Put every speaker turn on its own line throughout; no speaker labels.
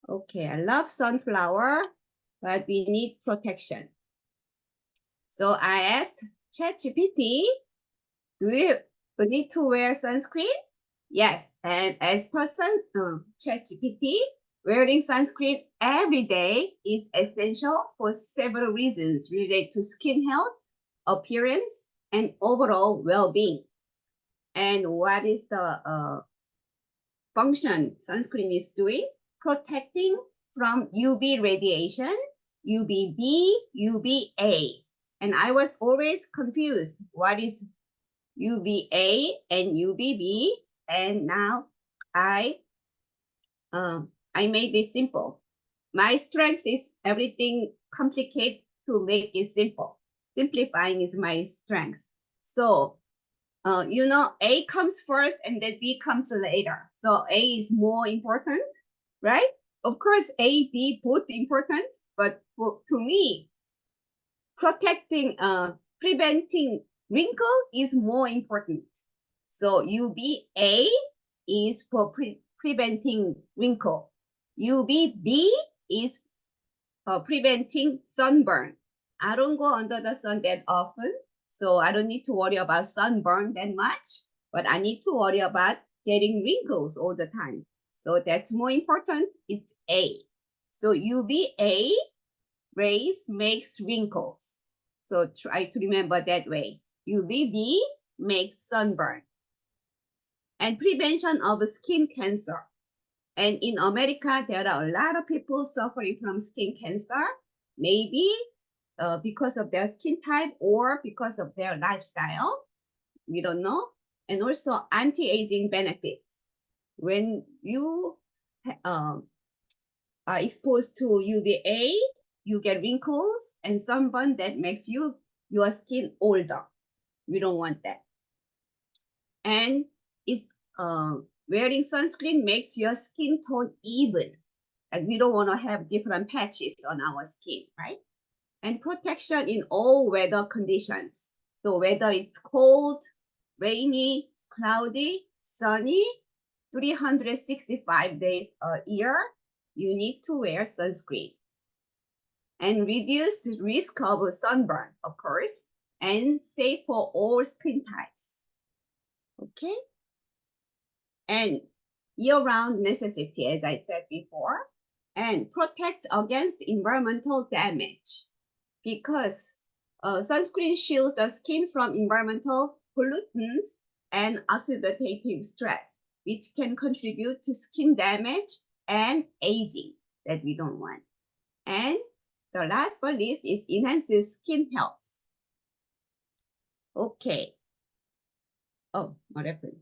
Okay, I love sunflower, but we need protection. So I asked ChatGPT, do you need to wear sunscreen? Yes, and as person ChatGPT, wearing sunscreen every day is essential for several reasons related to skin health, appearance, and overall well-being. And what is the function sunscreen is doing? Protecting from UV radiation, UVB, UVA. And I was always confused. What is UVA and UVB? And now I made this simple. My strength is everything complicated to make it simple. Simplifying is my strength. So, A comes first and then B comes later. So A is more important, right? Of course, A, B, both important, but to me, preventing wrinkle is more important. So UVA is for preventing wrinkle. UVB is preventing sunburn. I don't go under the sun that often, so I don't need to worry about sunburn that much, but I need to worry about getting wrinkles all the time. So that's more important. It's A. So UVA rays makes wrinkles. So try to remember that way. UVB makes sunburn. And prevention of skin cancer. And in America, there are a lot of people suffering from skin cancer, maybe because of their skin type or because of their lifestyle. We don't know. And also anti-aging benefits. When you are exposed to UVA, you get wrinkles and sunburn that makes your skin older. We don't want that. And it's wearing sunscreen makes your skin tone even. And we don't want to have different patches on our skin, right? And protection in all weather conditions. So whether it's cold, rainy, cloudy, sunny, 365 days a year, you need to wear sunscreen. And reduce the risk of sunburn, of course, and safe for all skin types. Okay? And year-round necessity, as I said before, and protect against environmental damage because sunscreen shields the skin from environmental pollutants and oxidative stress, which can contribute to skin damage and aging that we don't want. And the last but least is enhances skin health. Okay. Oh, what happened?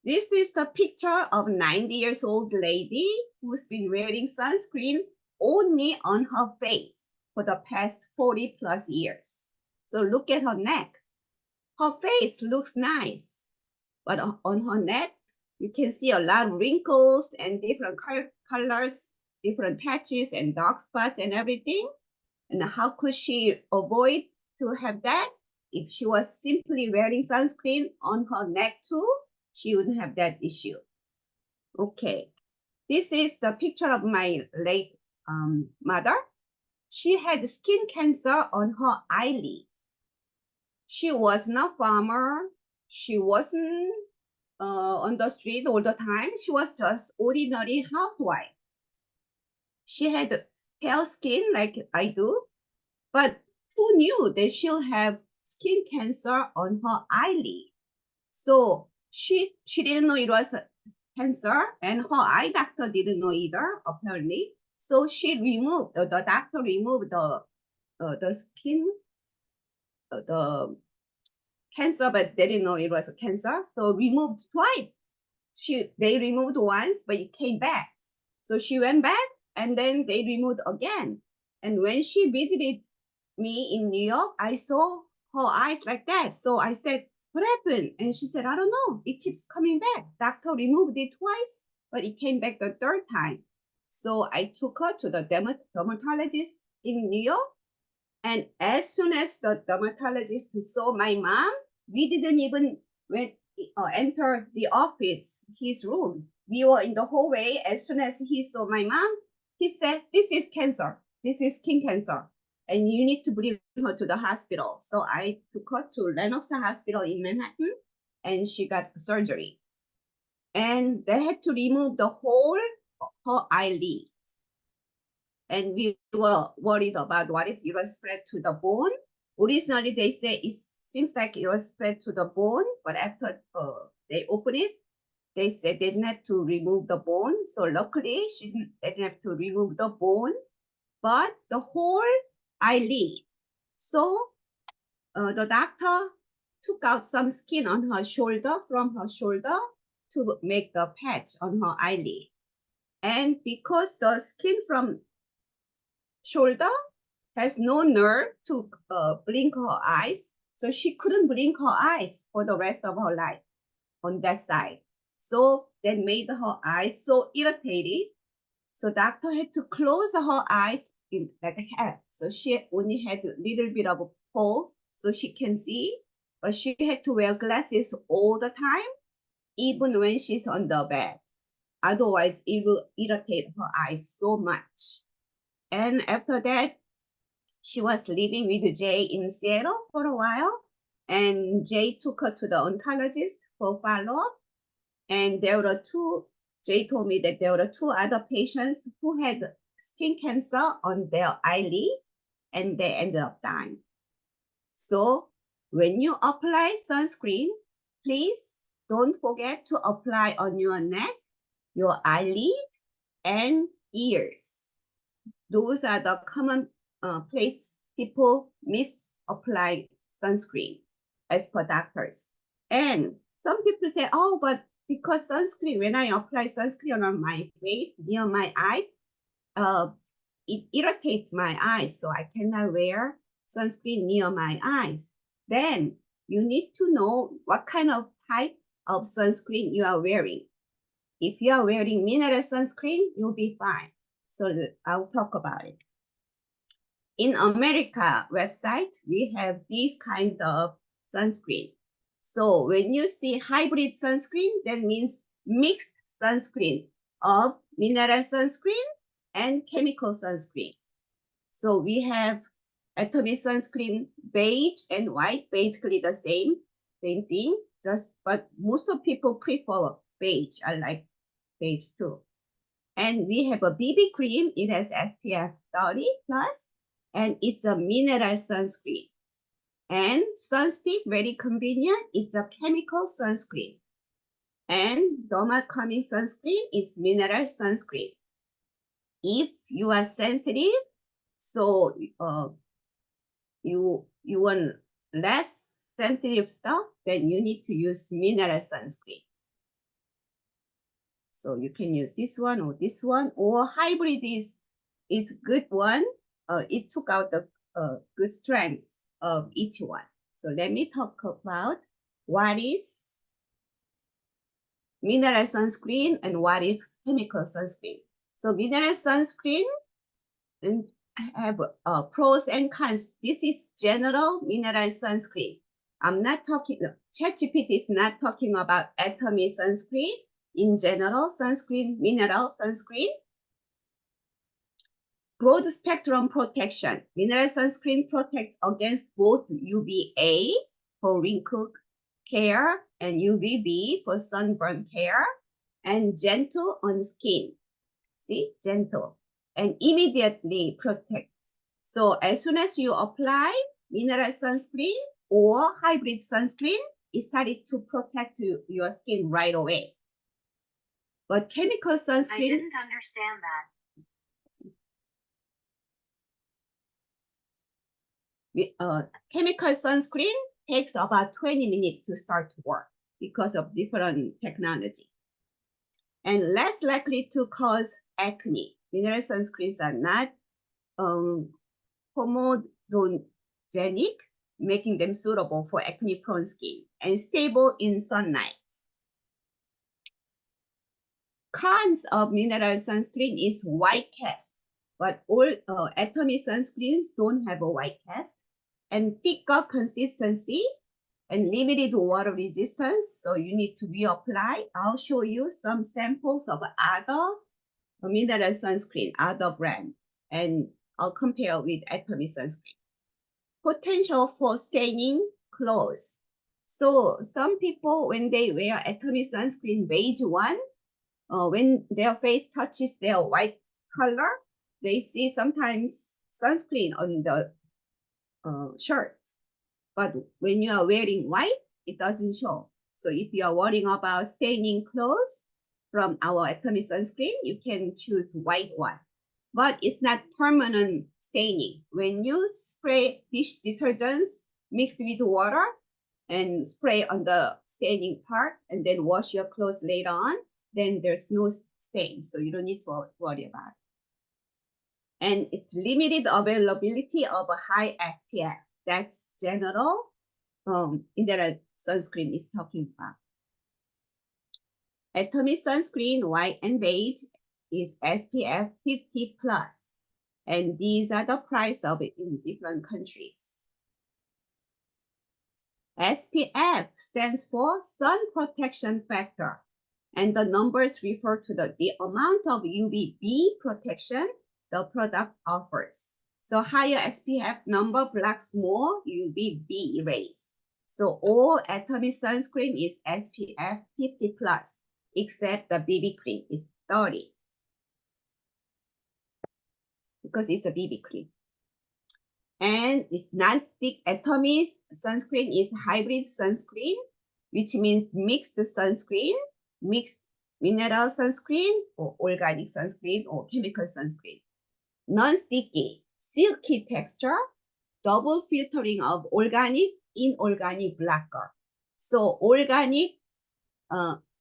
This is the picture of 90 years old lady who's been wearing sunscreen only on her face for the past 40 plus years. So look at her neck. Her face looks nice, but on her neck, you can see a lot of wrinkles and different colors, different patches and dark spots and everything. And how could she avoid to have that? If she was simply wearing sunscreen on her neck too, she wouldn't have that issue. Okay, this is the picture of my late mother. She had skin cancer on her eyelid. She wasn't a farmer. She wasn't on the street all the time. She was just ordinary housewife. She had pale skin like I do, but who knew that she'll have skin cancer on her eyelid? So she didn't know it was cancer, and her eye doctor didn't know either, apparently. So she removed, the doctor removed the skin, the cancer, but they didn't know it was a cancer. So removed twice. They removed once, but it came back. So she went back, and then they removed again. And when she visited me in New York, I saw her eyes like that. So I said, what happened? And she said, I don't know. It keeps coming back. Doctor removed it twice, but it came back the third time. So I took her to the dermatologist in New York. And as soon as the dermatologist saw my mom, we didn't even enter the office, his room. We were in the hallway. As soon as he saw my mom, he said, this is cancer. This is skin cancer. And you need to bring her to the hospital. So I took her to Lenox Hospital in Manhattan, and she got surgery. And they had to remove the whole her eyelid. And we were worried about what if it was spread to the bone. Originally, they say it seems like it was spread to the bone, but after they opened it, they said they didn't have to remove the bone. So luckily, they didn't have to remove the bone, but the whole eyelid. So the doctor took out some skin on her shoulder, from her shoulder, to make the patch on her eyelid. And because the skin from shoulder has no nerve to blink her eyes, so she couldn't blink her eyes for the rest of her life on that side. So that made her eyes so irritated. So doctor had to close her eyes in like half. So she only had a little bit of a hole so she can see, but she had to wear glasses all the time, even when she's on the bed. Otherwise, it will irritate her eyes so much. And after that, she was living with Jay in Seattle for a while. And Jay took her to the oncologist for follow-up. And there were Jay told me that there were 2 other patients who had skin cancer on their eyelid, and they ended up dying. So when you apply sunscreen, please don't forget to apply on your neck, your eyelid, and ears. Those are the common place people misapply sunscreen as per doctors. And some people say, oh, but because sunscreen, when I apply sunscreen on my face, near my eyes, it irritates my eyes, so I cannot wear sunscreen near my eyes. Then you need to know what kind of type of sunscreen you are wearing. If you are wearing mineral sunscreen, you'll be fine. So I'll talk about it. In America website, we have these kinds of sunscreen. So when you see hybrid sunscreen, that means mixed sunscreen of mineral sunscreen and chemical sunscreen. So we have Atomy sunscreen beige and white, basically the same thing, but most of people prefer beige. I like beige too. And we have a BB cream. It has SPF 30 plus, and it's a mineral sunscreen. And Sunstick, very convenient. It's a chemical sunscreen. And Derma Calming sunscreen is mineral sunscreen. If you are sensitive, so you want less sensitive stuff, then you need to use mineral sunscreen. So you can use this one, or hybrid is good one. It took out the good strength of each one. So let me talk about what is mineral sunscreen and what is chemical sunscreen. So mineral sunscreen have pros and cons. This is general mineral sunscreen. I'm not talking, ChatGPT is not talking about Atomy sunscreen. In general, sunscreen, mineral sunscreen. Broad spectrum protection. Mineral sunscreen protects against both UVA for wrinkle care and UVB for sunburn care, and gentle on skin. See, gentle, and immediately protect. So as soon as you apply mineral sunscreen or hybrid sunscreen, it started to protect your skin right away. But chemical sunscreen... I
didn't understand
that. Chemical sunscreen takes about 20 minutes to start to work because of different technology. And less likely to cause acne. Mineral sunscreens are not homogenic, making them suitable for acne-prone skin, and stable in sunlight. Cons of mineral sunscreen is white cast, but all Atomy sunscreens don't have a white cast, and thicker consistency and limited water resistance, so you need to reapply. I'll show you some samples of other mineral sunscreen, other brand, and I'll compare with Atomy sunscreen. Potential for staining clothes. So some people, when they wear Atomy sunscreen beige one, when their face touches their white color, they see sometimes sunscreen on the shirts. But when you are wearing white, it doesn't show. So if you are worrying about staining clothes from our Atomy sunscreen, you can choose white one. But it's not permanent staining. When you spray dish detergents mixed with water and spray on the staining part and then wash your clothes later on, then there's no stain. So you don't need to worry about it. And it's limited availability of a high SPF. That's general. Mineral sunscreen is talking about. Atomy sunscreen, white and beige, is SPF 50 plus. And these are the price of it in different countries. SPF stands for sun protection factor. And the numbers refer to the amount of UVB protection the product offers. So higher SPF number blocks more UVB rays. So all Atomy sunscreen is SPF 50 plus, except the BB cream is 30. Because it's a BB cream. And it's non-stick. Atomy sunscreen is hybrid sunscreen, which means mixed sunscreen, mixed mineral sunscreen, or organic sunscreen, or chemical sunscreen. Non-sticky, silky texture, double filtering of organic, inorganic blocker. So organic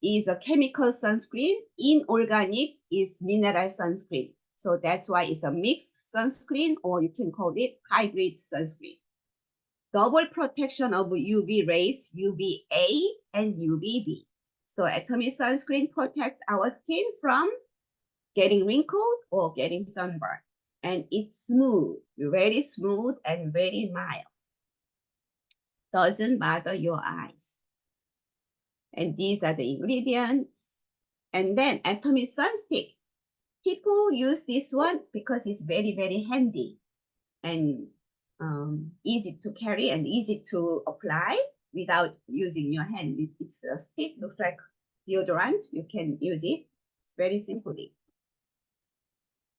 is a chemical sunscreen, inorganic is mineral sunscreen. So that's why it's a mixed sunscreen, or you can call it hybrid sunscreen. Double protection of UV rays, UVA and UVB. So Atomy sunscreen protects our skin from getting wrinkled or getting sunburned. And it's smooth, very smooth and very mild. Doesn't bother your eyes. And these are the ingredients. And then Atomy Sunstick. People use this one because it's very, very handy and easy to carry and easy to apply without using your hand. It's a stick, looks like deodorant. You can use it. It's very simply.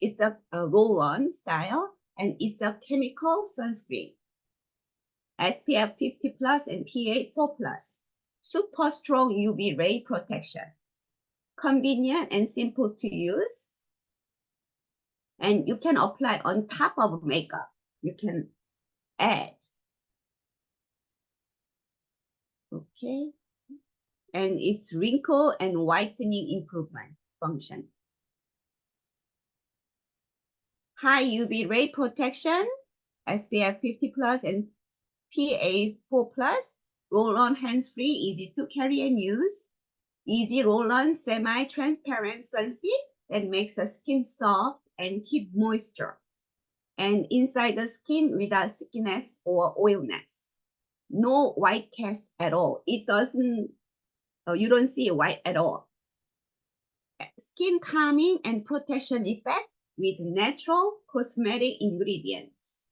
It's a roll-on style, and it's a chemical sunscreen. SPF 50 plus and PA 4 plus. Super strong UV ray protection. Convenient and simple to use. And you can apply on top of makeup. You can add. Okay. And it's wrinkle and whitening improvement function. High UV ray protection, SPF 50 plus and PA 4 plus. Roll-on hands-free, easy to carry and use. Easy roll-on semi-transparent sunstick that makes the skin soft and keep moisture. And inside the skin without stickiness or oiliness. No white cast at all. It doesn't, you don't see white at all. Skin calming and protection effect with natural cosmetic ingredients.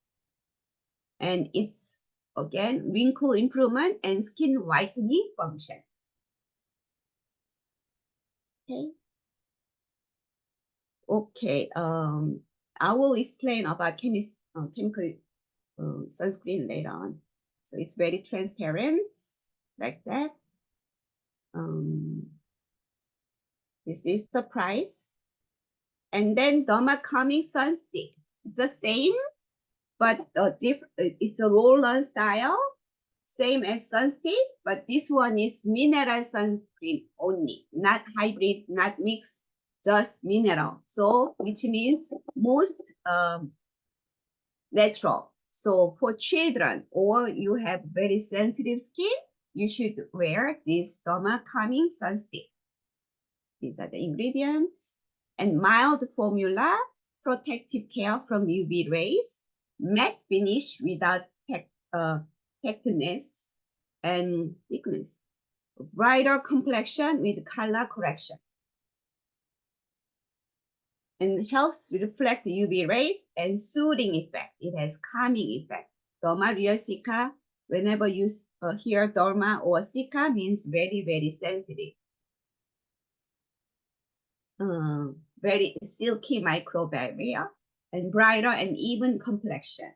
And it's, again, wrinkle improvement and skin whitening function. Okay, I will explain about chemical sunscreen later on. So it's very transparent, like that. This is the price. And then Derma Calming Sunstick. It's the same, but it's a roll-on style. Same as Sunstick, but this one is mineral sunscreen only, not hybrid, not mixed, just mineral. So, which means most natural. So for children or you have very sensitive skin, you should wear this Derma Calming Sunstick. These are the ingredients. And mild formula, protective care from UV rays, matte finish without thickness and thickness, brighter complexion with color correction. and helps reflect UV rays and soothing effect. It has calming effect. Derma real Sika, whenever you hear derma or Sika means very, very sensitive. Very silky microbarrier and brighter and even complexion.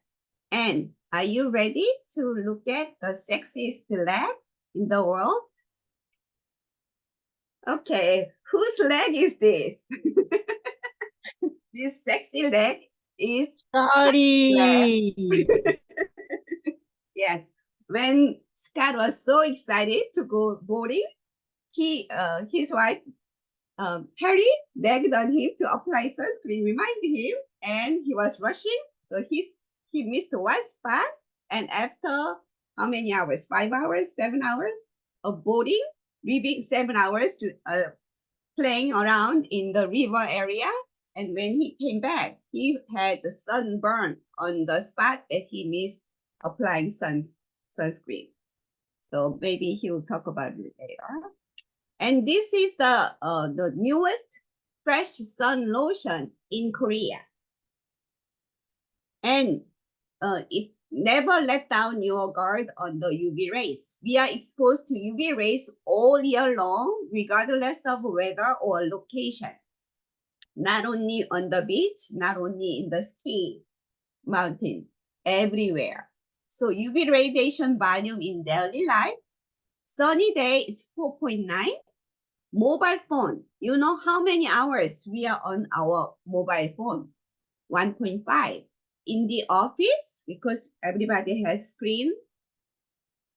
And are you ready to look at the sexiest leg in the world? Okay, whose leg is this? This sexy leg is Scott's leg.
Sorry.
Yes. When Scott was so excited to go boating, his wife Harry begged on him to apply sunscreen, reminded him, and he was rushing, so he missed one spot. And after how many hours? 5 hours, 7 hours of boating, leaving 7 hours to playing around in the river area. And when he came back, he had the sunburn on the spot that he missed applying sunscreen. So maybe he'll talk about it later. And this is the newest fresh sun lotion in Korea. And it never let down your guard on the UV rays. We are exposed to UV rays all year long, regardless of weather or location. Not only on the beach, not only in the ski mountain, everywhere. So UV radiation volume in daily life, sunny day is 4.9. Mobile phone, you know how many hours we are on our mobile phone? 1.5. In the office, because everybody has screen,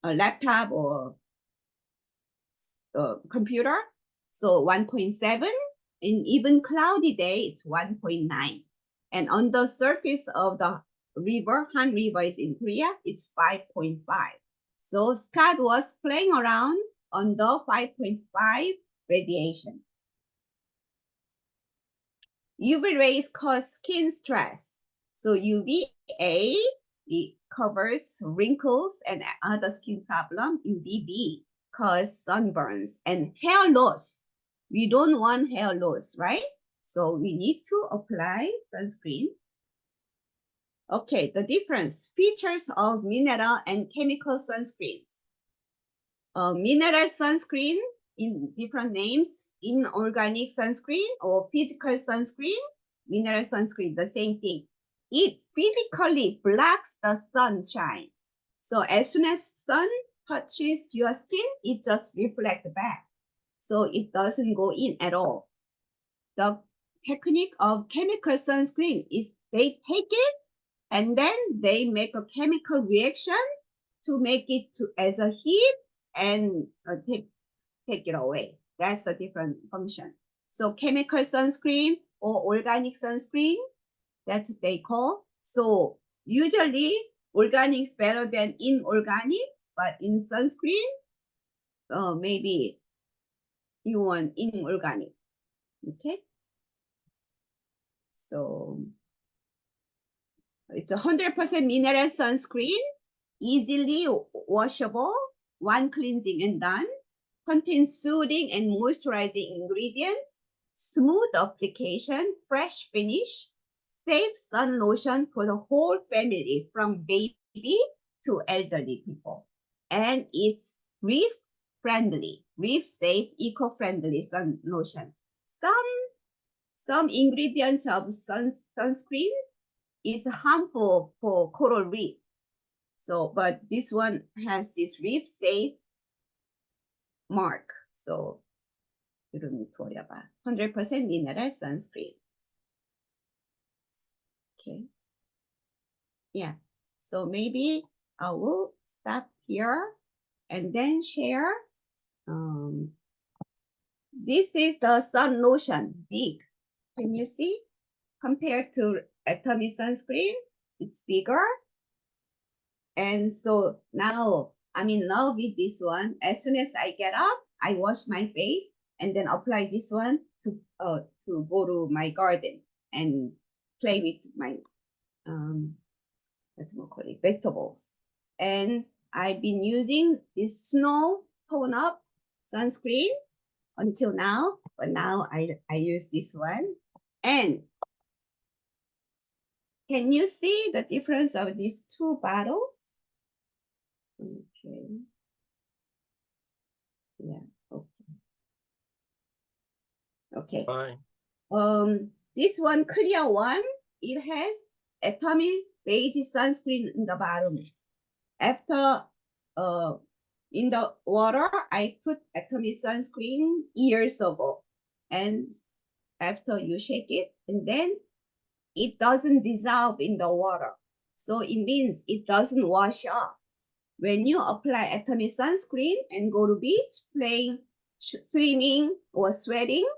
a laptop or a computer, so 1.7. In even cloudy day, it's 1.9. And on the surface of the river, Han River is in Korea, it's 5.5. So Scott was playing around on the 5.5 radiation. UV rays cause skin stress. So UVA, it covers wrinkles and other skin problems. UVB cause sunburns and hair loss. We don't want hair loss, right? So we need to apply sunscreen. Okay, the difference, features of mineral and chemical sunscreens. Mineral sunscreen in different names, inorganic sunscreen or physical sunscreen, mineral sunscreen, the same thing. It physically blocks the sunshine. So as soon as sun touches your skin, it just reflects back. So it doesn't go in at all. The technique of chemical sunscreen is they take it and then they make a chemical reaction to make it to as a heat and take it away. That's a different function. So chemical sunscreen or organic sunscreen, that's what they call. So usually organic is better than inorganic, but in sunscreen, maybe you want inorganic. Okay. So it's 100% mineral sunscreen, easily washable, one cleansing and done, contains soothing and moisturizing ingredients, smooth application, fresh finish, safe sun lotion for the whole family from baby to elderly people. And it's reef friendly, reef safe, eco-friendly sun lotion. Some ingredients of sunscreen is harmful for coral reef. So, but this one has this reef safe mark. So you don't need to worry about 100% mineral sunscreen. Okay. Yeah. So maybe I will stop here and then share. This is the sun lotion, big. Can you see? Compared to Atomy sunscreen, it's bigger. And so now I'm in love with this one. As soon as I get up, I wash my face and then apply this one to go to my garden and play with my let's call it vegetables. And I've been using this snow tone up sunscreen until now, but now I use this one. And Can you see the difference of these two bottles? Okay. Yeah, okay. Okay.
Fine.
This one, clear one, it has Atomy beige sunscreen in the bottom. After in the water, I put Atomy sunscreen years ago. And after you shake it, and then it doesn't dissolve in the water. So it means it doesn't wash off. When you apply Atomy sunscreen and go to beach, playing, swimming, or sweating,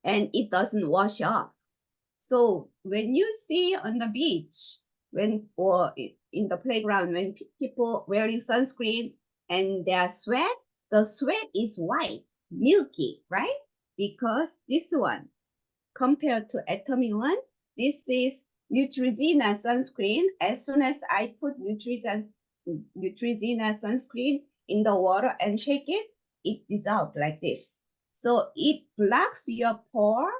and it doesn't wash off. So when you see on the beach, when or in the playground, when people wearing sunscreen and their sweat, the sweat is white, milky, right? Because this one, compared to Atomy one, this is Neutrogena sunscreen. As soon as I put Neutrogena sunscreen in the water and shake it, it dissolves like this. So it blocks your pore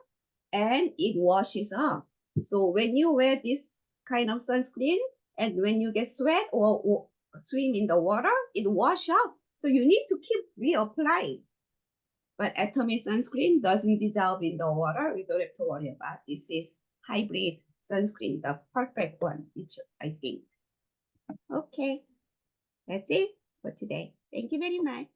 and it washes off. So when you wear this kind of sunscreen and when you get sweat or swim in the water, it wash off. So you need to keep reapplying. But Atomy sunscreen doesn't dissolve in the water. We don't have to worry about. This is hybrid sunscreen, the perfect one, which I think. Okay, that's it for today. Thank you very much.